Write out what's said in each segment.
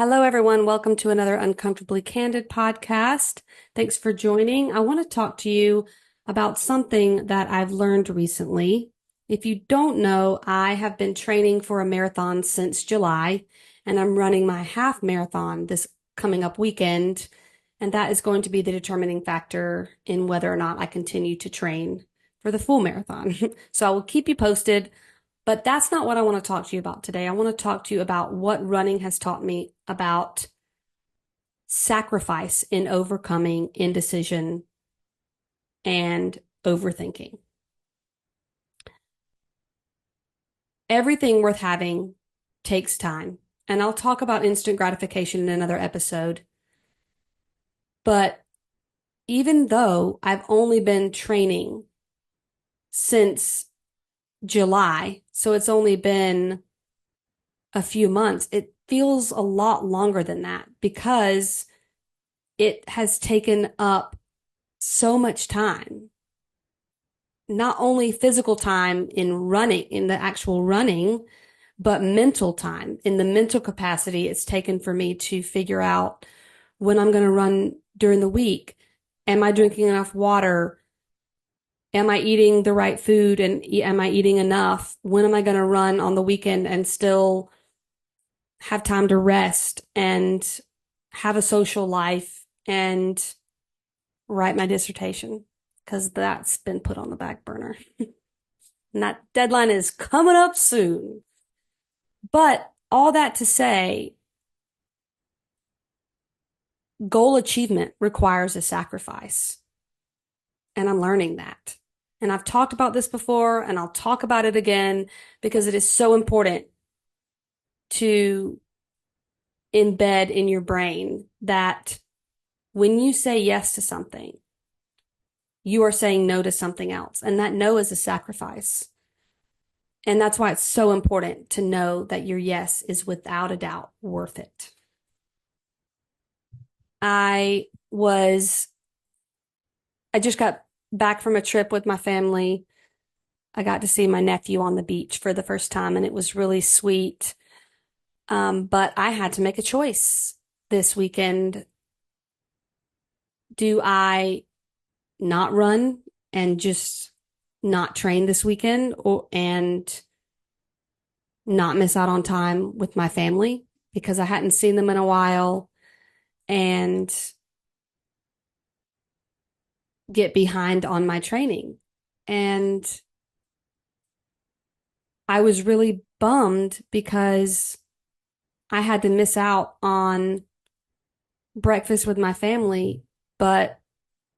Hello, everyone. Welcome to another Uncomfortably Candid podcast. Thanks for joining. I want to talk to you about something that I've learned recently. If you don't know, I have been training for a marathon since July, and I'm running my half marathon this coming up weekend. And that is going to be the determining factor in whether or not I continue to train for the full marathon. So I will keep you posted. But that's not what I want to talk to you about today. I want to talk to you about what running has taught me about sacrifice in overcoming indecision and overthinking. Everything worth having takes time. And I'll talk about instant gratification in another episode. But even though I've only been training since July, so it's only been a few months, it feels a lot longer than that because it has taken up so much time. Not only physical time in running, in the actual running, but mental time. In the mental capacity it's taken for me to figure out when I'm going to run during the week. Am I drinking enough water? Am I eating the right food and am I eating enough? When am I going to run on the weekend and still have time to rest and have a social life and write my dissertation? Because that's been put on the back burner. And that deadline is coming up soon. But all that to say, goal achievement requires a sacrifice. And I'm learning that. And I've talked about this before, and I'll talk about it again because it is so important to embed in your brain that when you say yes to something, you are saying no to something else. And that no is a sacrifice. And that's why it's so important to know that your yes is without a doubt worth it. I just got back from a trip with my family. I got to see my nephew on the beach for the first time, and it was really sweet. But I had to make a choice this weekend. Do I not run and just not train this weekend and not miss out on time with my family because I hadn't seen them in a while and get behind on my training? And I was really bummed because I had to miss out on breakfast with my family, and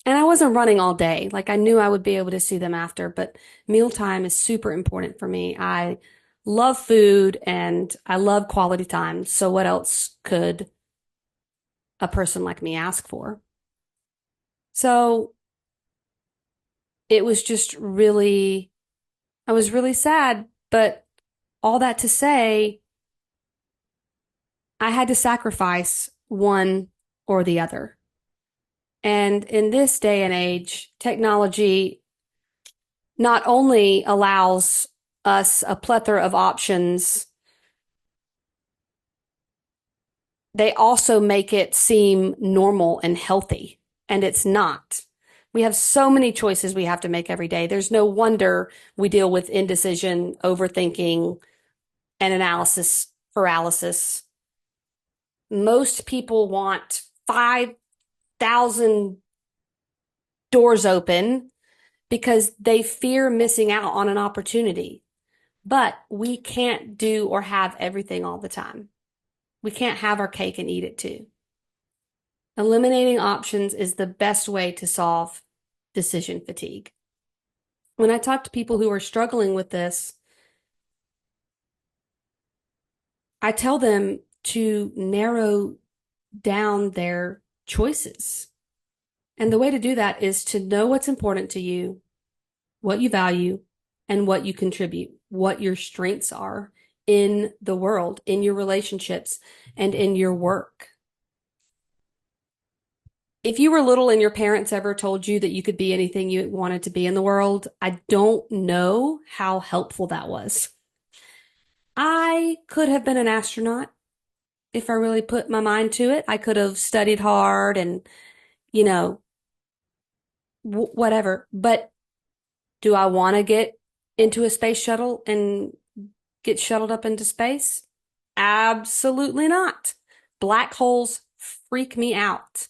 I wasn't running all day. Like I knew I would be able to see them after, but mealtime is super important for me. I love food and I love quality time. So what else could a person like me ask for? So it was just really, I was really sad, but all that to say, I had to sacrifice one or the other. And in this day and age, technology not only allows us a plethora of options, they also make it seem normal and healthy, and it's not. We have so many choices we have to make every day. There's no wonder we deal with indecision, overthinking, and analysis paralysis. Most people want 5,000 doors open because they fear missing out on an opportunity. But we can't do or have everything all the time. We can't have our cake and eat it too. Eliminating options is the best way to solve decision fatigue. When I talk to people who are struggling with this, I tell them to narrow down their choices. And the way to do that is to know what's important to you, what you value, and what you contribute, what your strengths are in the world, in your relationships, and in your work. If you were little and your parents ever told you that you could be anything you wanted to be in the world, I don't know how helpful that was. I could have been an astronaut. if I really put my mind to it. I could have studied hard and, you know, whatever. But do I want to get into a space shuttle and get shuttled up into space? Absolutely not. Black holes freak me out.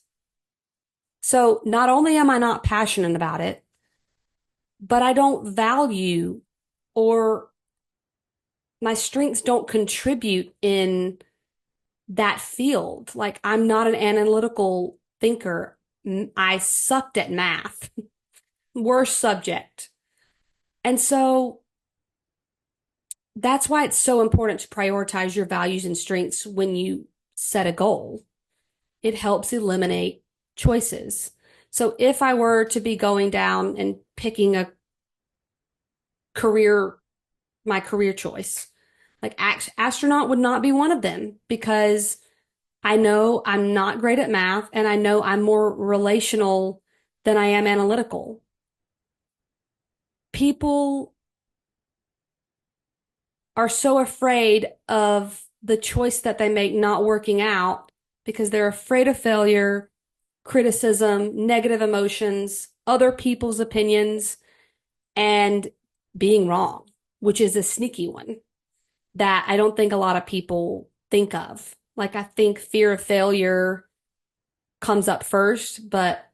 So not only am I not passionate about it, but I don't value or my strengths don't contribute in that field. Like I'm not an analytical thinker. I sucked at math, worst subject. And so that's why it's so important to prioritize your values and strengths when you set a goal. It helps eliminate choices. So if I were to be going down and picking a career, my career choice, like astronaut would not be one of them because I know I'm not great at math and I know I'm more relational than I am analytical. People are so afraid of the choice that they make not working out because they're afraid of failure, criticism, negative emotions, other people's opinions, and being wrong, which is a sneaky one that I don't think a lot of people think of. Like, I think fear of failure comes up first, but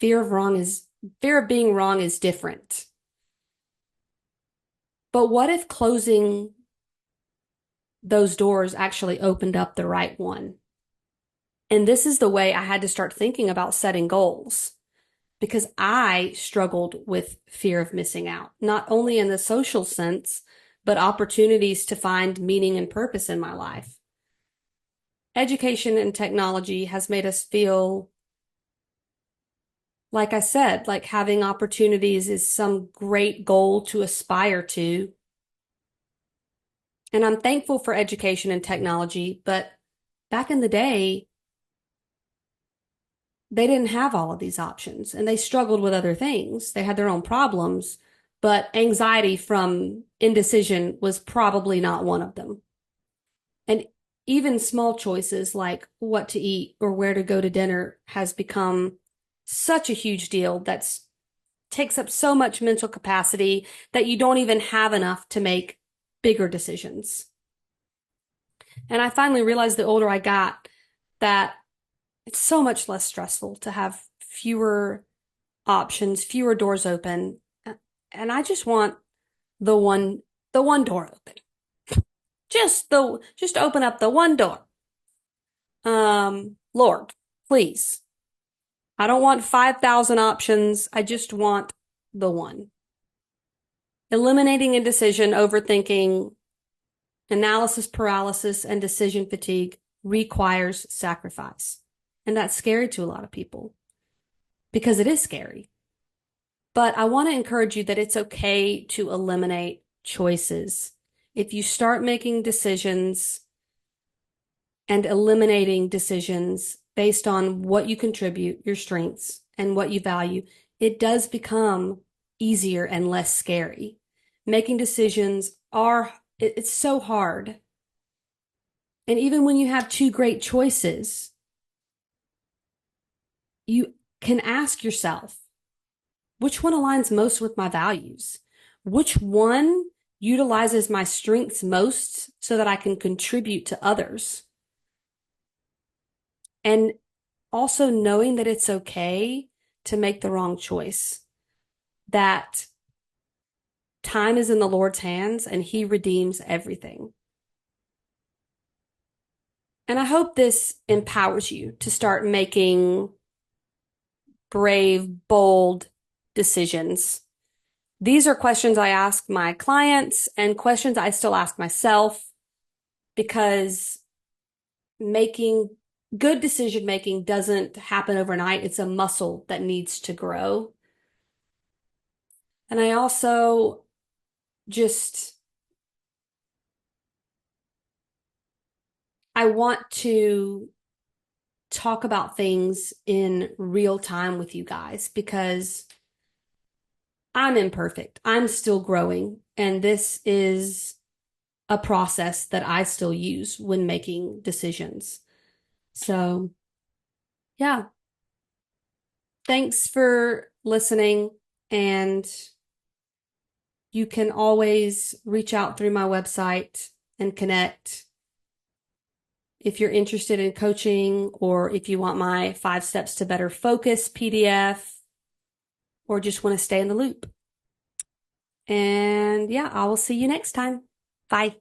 fear of being wrong is different. But what if closing those doors actually opened up the right one? And this is the way I had to start thinking about setting goals because I struggled with fear of missing out, not only in the social sense, but opportunities to find meaning and purpose in my life. Education and technology has made us feel, like I said, like having opportunities is some great goal to aspire to. And I'm thankful for education and technology, but back in the day, they didn't have all of these options and they struggled with other things. They had their own problems, but anxiety from indecision was probably not one of them. And even small choices like what to eat or where to go to dinner has become such a huge deal that takes up so much mental capacity that you don't even have enough to make bigger decisions. And I finally realized the older I got that it's so much less stressful to have fewer options, fewer doors open. And I just want the one the one door open. Just open up the one door. Lord, please. I don't want 5,000 options. I just want the one. Eliminating indecision, overthinking, analysis paralysis, and decision fatigue requires sacrifice. And that's scary to a lot of people because it is scary. But I want to encourage you that it's okay to eliminate choices. If you start making decisions and eliminating decisions based on what you contribute, your strengths, and what you value, it does become easier and less scary. Making decisions it's so hard. And even when you have two great choices, you can ask yourself, which one aligns most with my values? Which one utilizes my strengths most so that I can contribute to others? And also knowing that it's okay to make the wrong choice, that time is in the Lord's hands and He redeems everything. And I hope this empowers you to start making brave, bold decisions. These are questions I ask my clients and questions I still ask myself because making good decision making doesn't happen overnight. It's a muscle that needs to grow. And I also just, I want to talk about things in real time with you guys because I'm imperfect. I'm still growing. And this is a process that I still use when making decisions. So, yeah, thanks for listening. And you can always reach out through my website and connect if you're interested in coaching, or if you want my 5 steps to better focus PDF, or just want to stay in the loop. And yeah, I will see you next time. Bye.